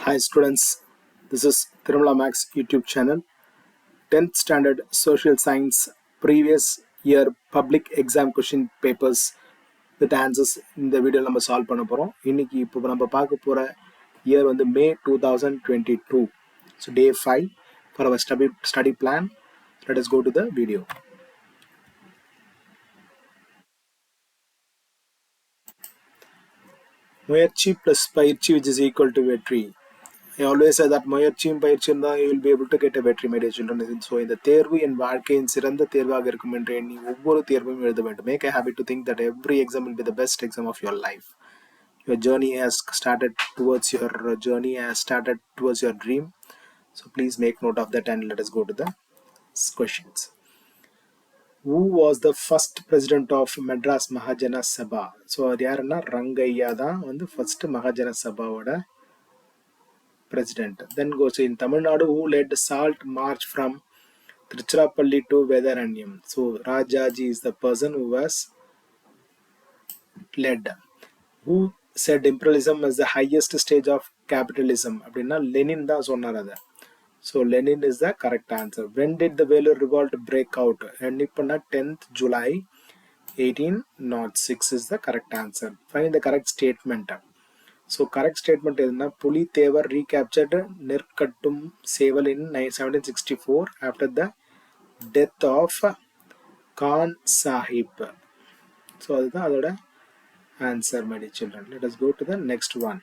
Hi students, this is Tirumala Max YouTube channel. 10th standard social science previous year public exam question papers with answers இந்த video நம்ம solve பண்ண போறோம். இன்னைக்கு இப்போ நம்ம பார்க்க போற year வந்து May 2022. So day 5 for our study plan. Let us go to the video. முயற்சி plus பயிற்சி which is equal to வெற்றி. I always say that முயற்சியும் பயிற்சியும் தான் you will be able to get a வெற்றி, my dear children. So இந்த தேர்வு என் வாழ்க்கையின் சிறந்த தேர்வாக இருக்கும் என்று எண்ணி ஒவ்வொரு தேர்வையும் எழுத வேண்டும். Make a habit to think that every exam will be the best exam of your life. Your journey has started towards your dream. So please make note of that and let us go to the questions. Who was the first president of Madras Mahajana Sabha? So அது யாருன்னா ரங்கையா தான் வந்து first Mahajana Sabhaவோட president. Then goes in Tamil Nadu, who led salt march from Tiruchirappalli to Vedaranyam. So Rajaji is the person who was led. Who said imperialism is the highest stage of capitalism? அப்படின்னா Lenin தான் சொன்னார் அதை. So Lenin is the correct answer. When did the Vellore revolt break out? Ennipanna 10th July 1806 is the correct answer. Find the correct statement. So correct statement is Puli Tevar recaptured Nirkattum Seval in 1764 after the death of Khan Sahib. So that's the answer, my dear children. Let us go to the next one.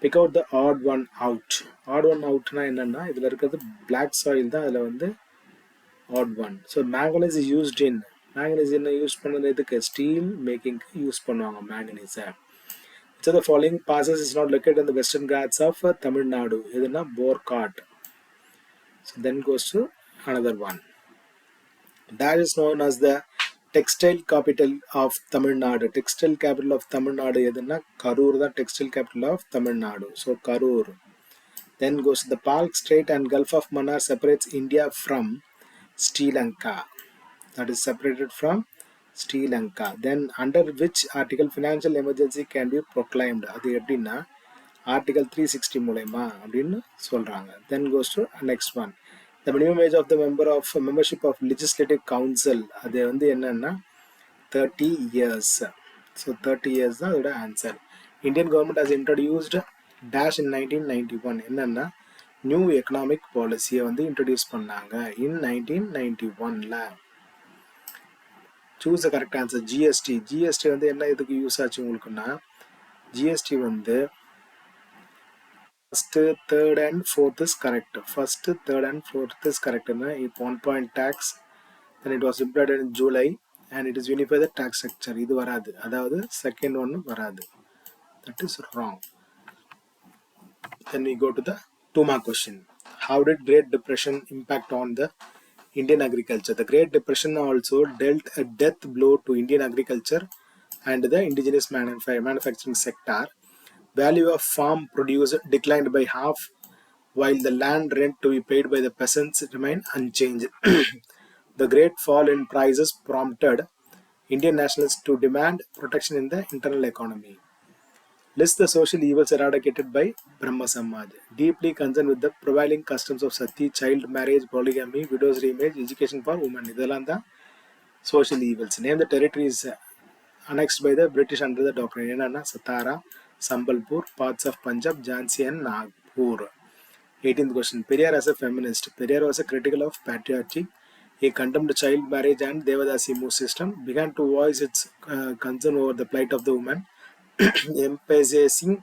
Pick out the odd one out. Odd one out na enna idhula irukradhu black soil da adula vandu odd one. So manganese is used in use pannadhukku steel making use பண்ணுவாங்க manganese. So the following passes is not located in the western Ghats of Tamil Nadu. Idhuna Borcott. So then goes to another one. That is known as the textile capital of Tamil Nadu. Textile capital of Tamil Nadu idhuna Karur, the textile capital of Tamil Nadu. So Karur. Then goes to the Palk Strait and Gulf of Mannar separates India from Sri Lanka. That is separated from Sri Lanka. Then under which article financial emergency can be proclaimed? அது எப்படின்னா article 360 மூலமா அப்படின்னு சொல்றாங்க. Then goes to next one. The minimum age of the membership of legislative council அது வந்து என்னன்னா 30 years. So 30 years தான் அதோட answer. Indian government has introduced dash in 1991. என்னன்னா நியூ எக்கனாமிக் பாலிசியை வந்து இன்ட்ரடியூஸ் பண்ணாங்க in 1991ல. Choose the correct answer. GST வந்து என்ன இதுக்கு யூஸ் ஆச்சு உங்களுக்குன்னா GST வந்து first, third and fourth is correct. First, third and fourth is correct. If 1 point tax, then it was implemented in July and it is unified the tax structure. இது வராது, அதாவது second one வராது. That is wrong. Then we go to the 2-mark question. How did Great Depression impact on the Indian agriculture? The Great Depression also dealt a death blow to Indian agriculture and the indigenous manufacturing sector. Value of farm produce declined by half, while the land rent to be paid by the peasants remained unchanged. The great fall in prices prompted Indian nationalists to demand protection in the internal economy. List the social evils eradicated by Brahma Samaj. Deeply concerned with the prevailing customs of sati, child marriage, polygamy, widow's remarriage, education for women. இதெல்லாம் தான் social evils. Name the territories annexed by the British under the doctrine. என்னன்னா Satara, Sambalpur, parts of Punjab, Jhansi and Nagpur. 18th question. Periyar as a feminist. Periyar was a critical of patriarchy. He condemned child marriage and Devadasi Moose system, began to voice its concern over the plight of the woman, emphasizing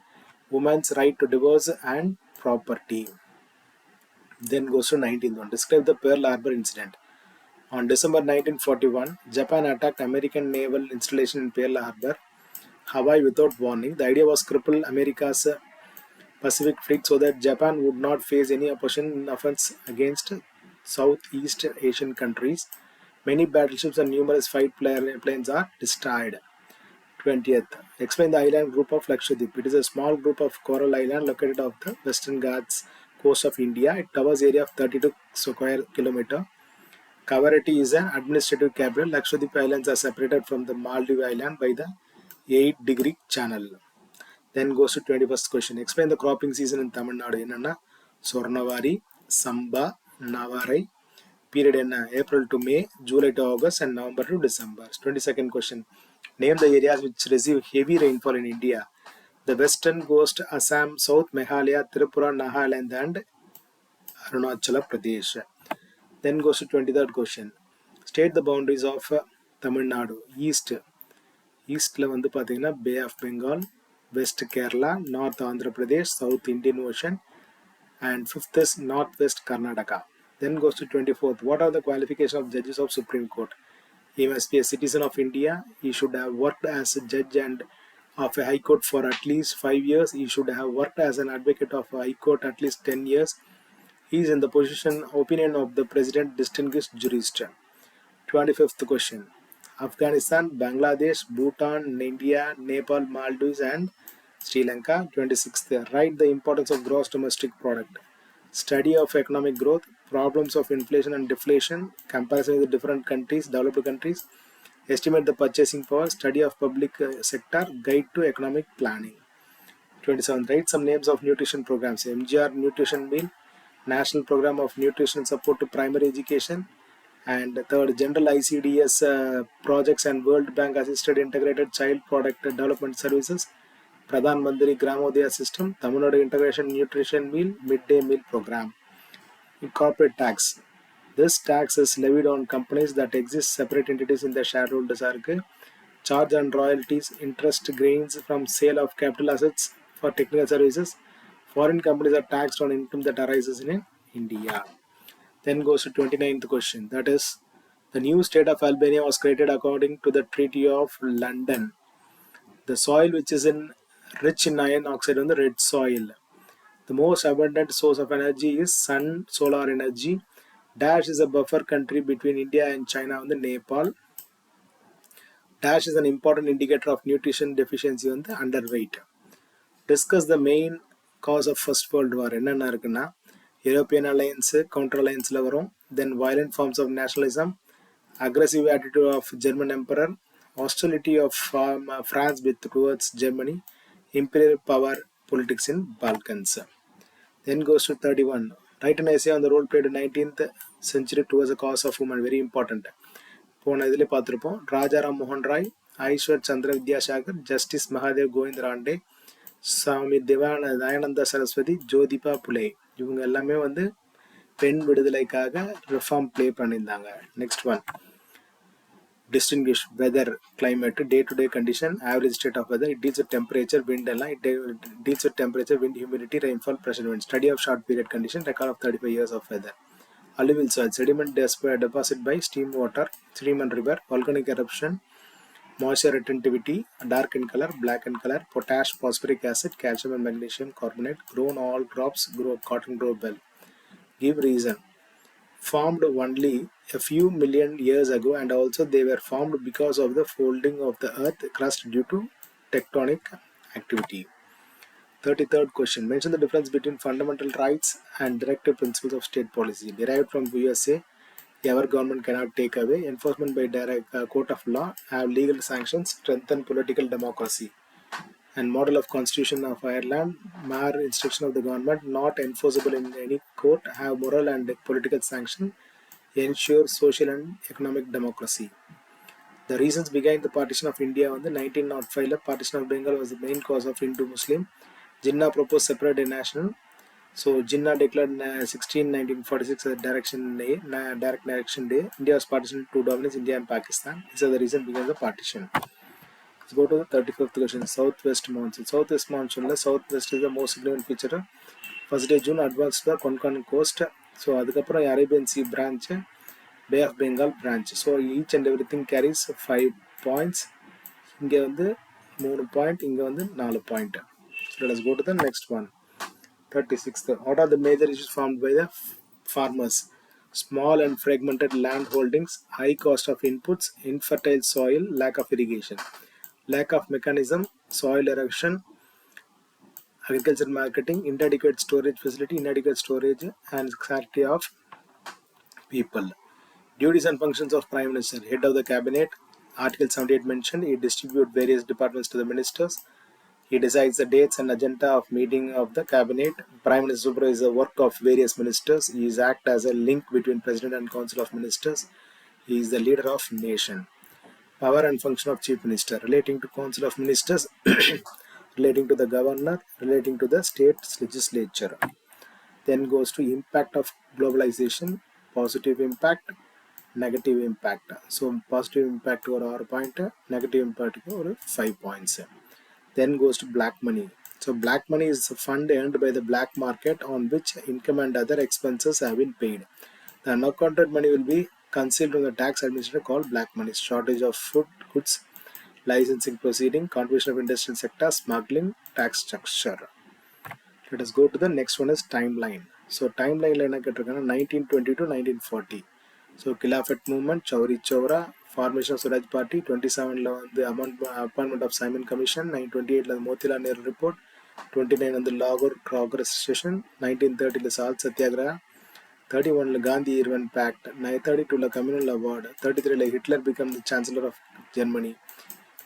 women's right to divorce and property. Then goes to 19th one. Describe the Pearl Harbor incident. On December 1941, Japan attacked American naval installation in Pearl Harbor, Hawaii without warning. The idea was cripple America's Pacific Fleet so that Japan would not face any opposition in offense against Southeast Asian countries. Many battleships and numerous fight planes are destroyed. 20th. Explain the island group of Lakshadweep. It is a small group of coral island located off the western Ghats coast of India. It covers area of 32 square kilometer. Kavaratti is an administrative capital. Lakshadweep Islands are separated from the Maldives Island by the 8-degree channel. Then goes to 21st question. Explain the cropping season in Tamil Nadu. Enna Sornavari, Samba, Navarai. Period enna April to May, July to August, and November to December. 22nd question. Name the areas which receive heavy rainfall in India. The western coast, Assam, South Meghalaya, Tripura, Nagaland, and Arunachala Pradesh. Then goes to 23rd question. State the boundaries of Tamil Nadu. ஈஸ்டில் வந்து பார்த்தீங்கன்னா bay of Bengal, west Kerala, north Andhra Pradesh, south Indian Ocean, and fifth is northwest Karnataka. Then goes to 24th. What are the qualifications of judges of Supreme Court? He must be a citizen of India. He should have worked as a judge and of a high court for at least 5 years. He should have worked as an advocate of a high court at least 10 years. He is in the opinion of the president, distinguished jurist. 25th question. Afghanistan, Bangladesh, Bhutan, India, Nepal, Maldives, and Sri Lanka. 26th. Write the importance of gross domestic product. Study of economic growth, problems of inflation and deflation, comparison with different countries, developed countries, estimate the purchasing power, study of public sector, guide to economic planning. 27. Write some names of nutrition programs. MGR Nutrition Meal, National Program of Nutrition Support to Primary Education, and third, General ICDS projects and World Bank Assisted Integrated Child Product Development Services, Pradhan Mantri Gramodaya System, Tamil Nadu Integration Nutrition Meal, Midday Meal Program. Corporate tax. This tax is levied on companies that exist separate entities in the shareholders are charge and royalties, interest gains from sale of capital assets for technical services. Foreign companies are taxed on income that arises in India. Then goes to 29th question. That is, the new state of Albania was created according to the Treaty of London. The soil which is rich in iron oxide on the red soil. The most abundant source of energy is sun, solar energy. Dash is a buffer country between India and China on the Nepal. Dash is an important indicator of nutrition deficiency on the underweight. Discuss the main cause of First World War. என்னென்ன இருக்குன்னா European alliance, counter alliance வரும், then violent forms of nationalism, aggressive attitude of German emperor, hostility of France towards Germany, imperial power politics in Balkans. Then goes to 31. Write an essay on the role played in 19th century towards the cause of women. Very important. போன இதில் பார்த்துருப்போம். ராஜாராம் மோகன் ராய், ஐஸ்வர் சந்திர Vidyasagar, justice Mahadev Kovind ராண்டே, சுவாமி தயானந்த சரஸ்வதி, ஜோதிபா புலே, இவங்க எல்லாமே வந்து பெண் விடுதலைக்காக reform play பண்ணியிருந்தாங்க. Next one, distinguish weather, climate, day-to-day condition, average state of weather. It deals with temperature, wind, and light. It deals with temperature, wind, humidity, rainfall, pressure, wind. Study of short period condition, record of 35 years of weather. Alluvial soil, sediment deposit by steam water, stream and river, volcanic eruption, moisture retentivity, dark in color, black in color, potash, phosphoric acid, calcium and magnesium carbonate. Grown all crops, cotton grow well. Give reason. Formed only a few million years ago, and also they were formed because of the folding of the earth crust due to tectonic activity. 33rd question. Mention the difference between fundamental rights and directive principles of state policy. Derived from USA, our government cannot take away. Enforcement by direct court of law, have legal sanctions, strengthen political democracy. And model of constitution of Ireland, mere instruction of the government, not enforceable in any court, have moral and political sanction, ensure social and economic democracy. The reasons behind the partition of India on the 1905 partition of Bengal was the main cause of Hindu-Muslim. Jinnah proposed separate a national. So Jinnah declared 1946 as direct direction day. India was partitioned to two dominance, India and Pakistan. These are the reasons behind the partition. Let's go to the 35th question. Southwest monsoon. Southwest monsoon. Southwest is the most significant feature. First day June advanced the Konkan coast. So அதுக்கப்புறம் Arabian Sea branch, Bay of Bengal branch. So each and everything carries 5 points. இங்கே வந்து 3 point, இங்கே வந்து 4 point. So let us go to the next one. 36th. What are the major issues formed by the farmers? Small and fragmented land holdings, high cost of inputs, infertile soil, lack of irrigation, lack of mechanism, soil erosion, agriculture marketing, inadequate storage facility, inadequate storage, and scarcity of people. Duties and functions of Prime Minister. Head of the Cabinet. Article 78 mentioned, he distributes various departments to the ministers. He decides the dates and agenda of meeting of the cabinet. Prime Minister supervises the work of various ministers. He is act as a link between President and Council of Ministers. He is the leader of nation. Power and function of Chief Minister relating to Council of Ministers, relating to the governor, relating to the state's legislature. Then goes to impact of globalization, positive impact, negative impact. So positive impact over our point, negative impact over 5 points. Then goes to black money. So black money is a fund earned by the black market on which income and other expenses have been paid. The unaccounted money will be concealed from the tax administrator called black money. Shortage of food, goods, licensing proceeding, contribution of industrial sector, smuggling, tax structure. Let us go to the next one is timeline. So timeline line 1920 to 1940. So Khilafat movement, Chauri Chaura, formation of Swaraj Party, 27 the appointment of Simon Commission, 1928 the Motilal Nehru report, 29 on the Lahore Congress session, 1930 the Salt Satyagraha, 31 Gandhi Irwin Pact, 932 the Communal Award, 33 Hitler became the Chancellor of Germany,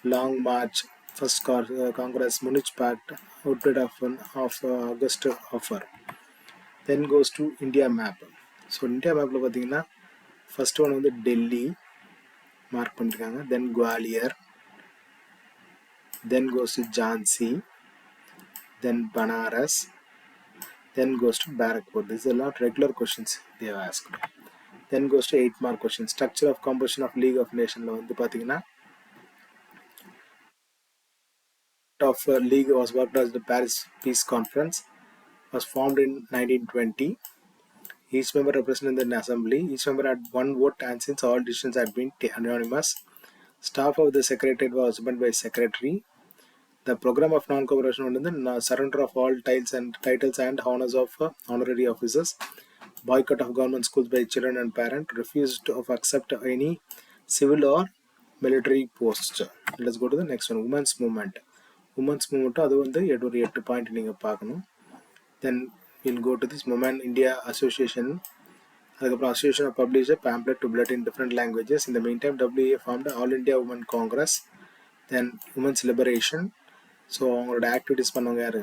Long March, First Congress, Munich Pact, outbreak of August offer. Then goes to India map. So India map lo pathina first one வந்து Delhi mark பண்ணிருக்காங்க, then Gwalior, then goes to Jhansi, then Banaras, then goes to Barakpur. These are not regular questions they have asked. Then goes to 8 mark questions. Structure of composition of League of Nations lo வந்து பாத்தீங்கன்னா of League was worked as the Paris Peace Conference, was formed in 1920. Each member represented the assembly. Each member had one vote, and since all decisions had been anonymous, staff of the secretariat was opened by secretary. The program of non-cooperation was the surrender of all titles and honors of honorary officers, boycott of government schools by children and parents, refused to accept any civil or military posts. Let's go to the next one, women's movement. Women's movement அது வந்து 8 point நீங்கள் பார்க்கணும். Then we'll go to this Women India Association. அதுக்கப்புறம் association published a pamphlet to bulletin in different languages. In the meantime, WA formed All India Women Congress. Then Women's Liberation. So அவங்களோட activities பண்ணவங்க யார்?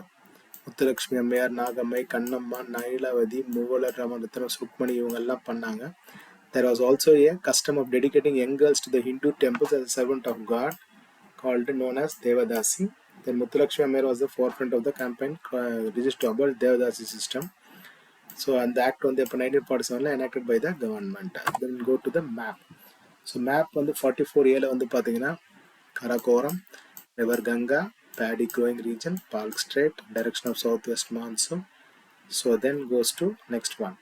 முத்துலட்சுமி அம்மையார், நாகம்மை, கண்ணம்மா, நயிலாவதி, மூவலர் ராமரத்னம், சுக்மணி இவங்கெல்லாம் பண்ணாங்க. There was also a custom of dedicating young girls to the Hindu temples as a servant of God, called known as Devadasi. Then Muthulakshmi Ammayar was the forefront of the campaign registered to abolish Devadasi system. So and the act on the 1947 enacted by the government. Then we'll go to the map. So map on the 44 year on the pathina Karakoram, River Ganga, paddy growing region, Palk Strait, direction of southwest monsoon. So then goes to next one.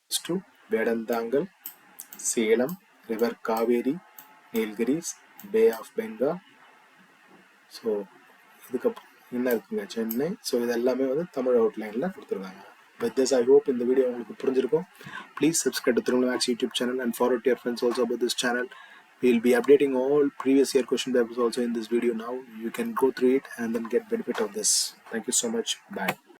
Goes to Vedantangal, Salem, River Kaveri, Nilgiris, Bay of Bengal. So இதுக்கப்புறம் என்ன இருக்குங்க Chennai. So இது எல்லாமே வந்து தமிழ் அவுட்லைனில் கொடுத்துருக்காங்க. With this, I hope இந்த video உங்களுக்கு புரிஞ்சிருக்கும். Please subscribe to Thirumalax YouTube channel and forward to your friends also about this channel. We'll be updating all previous year question papers also in this video now. You can go through it and then get benefit of this. Thank you so much. Bye.